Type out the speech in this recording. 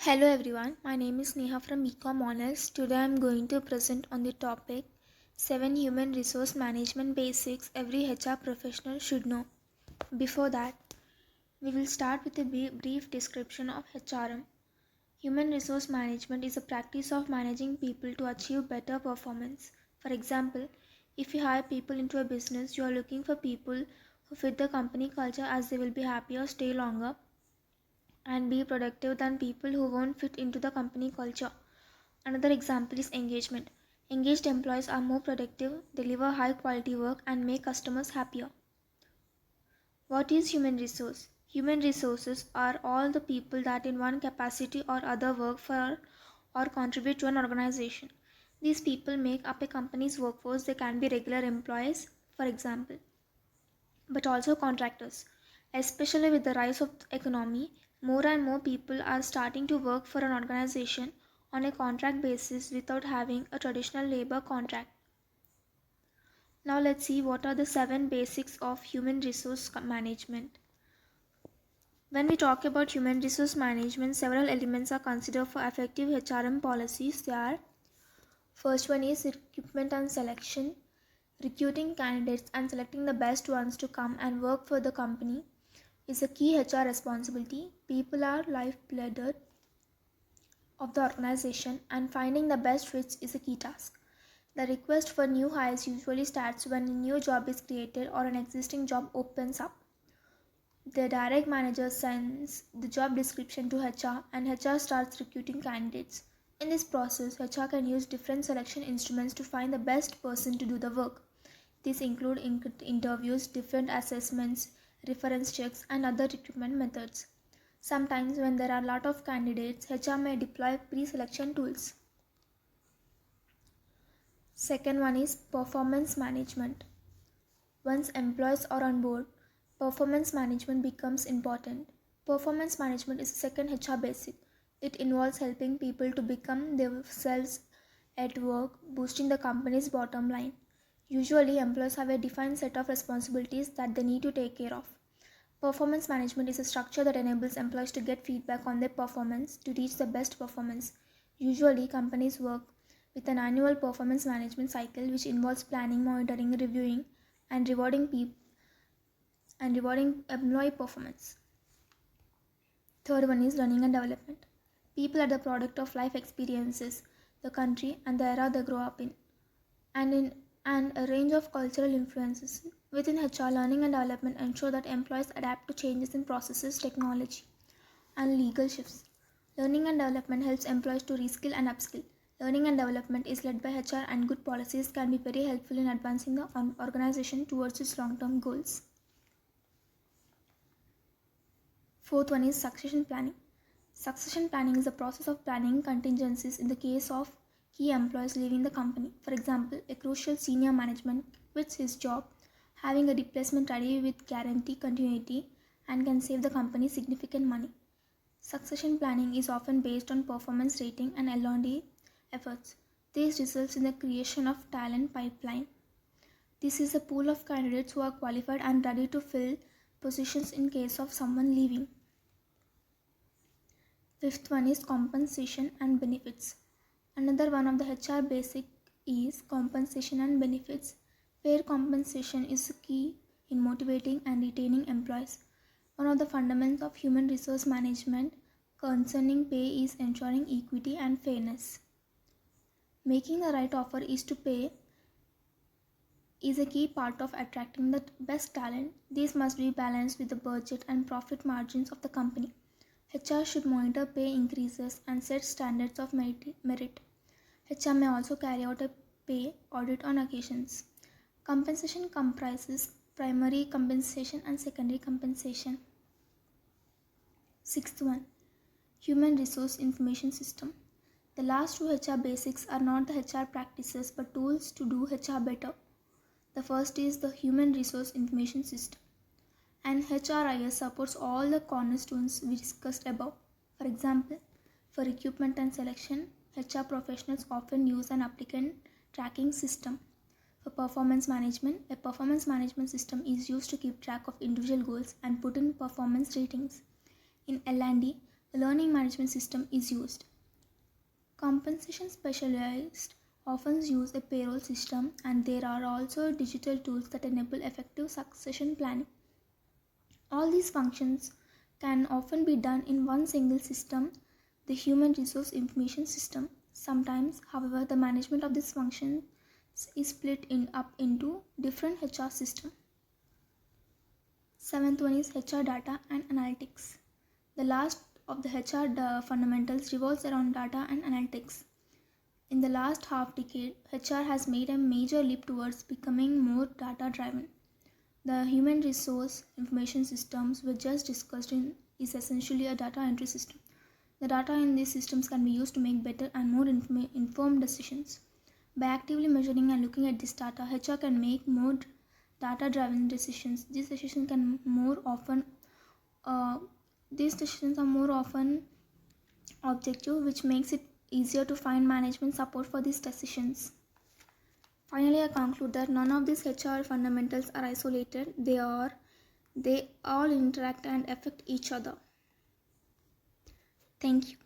Hello everyone, my name is Neha from Ecom Honors. Today I am going to present on the topic 7 Human Resource Management Basics Every HR Professional Should Know. Before that, we will start with a brief description of HRM. Human Resource Management is a practice of managing people to achieve better performance. For example, if you hire people into a business, you are looking for people who fit the company culture as they will be happier, stay longer, and be productive than people who won't fit into the company culture. Another example is engagement. Engaged employees are more productive, deliver high quality work, and make customers happier. What is human resource? Human resources are all the people that in one capacity or other work for or contribute to an organization. These people make up a company's workforce. They can be regular employees, for example, but also contractors. Especially with the rise of the economy, more and more people are starting to work for an organization on a contract basis without having a traditional labor contract. Now let's see what are the 7 basics of human resource management. When we talk about human resource management, several elements are considered for effective HRM policies. They are: first one is recruitment and selection. Recruiting candidates and selecting the best ones to come and work for the company is a key HR responsibility. People are lifeblood of the organization, and finding the best fits is a key task. The request for new hires usually starts when a new job is created or an existing job opens up. The direct manager sends the job description to HR and HR starts recruiting candidates. In this process, HR can use different selection instruments to find the best person to do the work. These include interviews, different assessments, reference checks, and other recruitment methods. Sometimes, when there are a lot of candidates, HR may deploy pre-selection tools. Second one is performance management. Once employees are on board, performance management becomes important. Performance management is the second HR basic. It involves helping people to become themselves at work, boosting the company's bottom line. Usually, employees have a defined set of responsibilities that they need to take care of. Performance management is a structure that enables employees to get feedback on their performance to reach the best performance. Usually, companies work with an annual performance management cycle which involves planning, monitoring, reviewing, and rewarding employee performance. Third one is learning and development. People are the product of life experiences, the country, and the era they grow up in, and a range of cultural influences. Within HR, learning and development ensure that employees adapt to changes in processes, technology, and legal shifts. Learning and development helps employees to reskill and upskill. Learning and development is led by HR, and good policies can be very helpful in advancing the organization towards its long-term goals. Fourth one is succession planning. Succession planning is the process of planning contingencies in the case of key employees leaving the company. For example, a crucial senior management quits his job, having a replacement ready with guarantee continuity and can save the company significant money. Succession planning is often based on performance rating and L&D efforts. This results in the creation of talent pipeline. This is a pool of candidates who are qualified and ready to fill positions in case of someone leaving. Fifth one is compensation and benefits. Another one of the HR basic is compensation and benefits. Fair compensation is key in motivating and retaining employees. One of the fundamentals of human resource management concerning pay is ensuring equity and fairness. Making the right offer is to pay is a key part of attracting the best talent. These must be balanced with the budget and profit margins of the company. HR should monitor pay increases and set standards of merit. HR may also carry out a pay audit on occasions. Compensation comprises primary compensation and secondary compensation. Sixth one, Human Resource Information System. The last two HR basics are not the HR practices but tools to do HR better. The first is the Human Resource Information System. And HRIS supports all the cornerstones we discussed above. For example, for recruitment and selection, HR professionals often use an applicant tracking system. For performance management, a performance management system is used to keep track of individual goals and put in performance ratings. In L&D, the learning management system is used. Compensation specialists often use a payroll system, and there are also digital tools that enable effective succession planning. All these functions can often be done in one single system, the Human Resource Information System. Sometimes, however, the management of this function is split up into different HR systems. Seventh one is HR data and analytics. The last of the HR fundamentals revolves around data and analytics. In the last half decade, HR has made a major leap towards becoming more data driven. The human resource information systems we just discussed is essentially a data entry system. The data in these systems can be used to make better and more informed decisions. By actively measuring and looking at this data, HR can make more data-driven decisions. These decisions are more often objective, which makes it easier to find management support for these decisions. Finally, I conclude that none of these HR fundamentals are isolated. They all interact and affect each other. Thank you.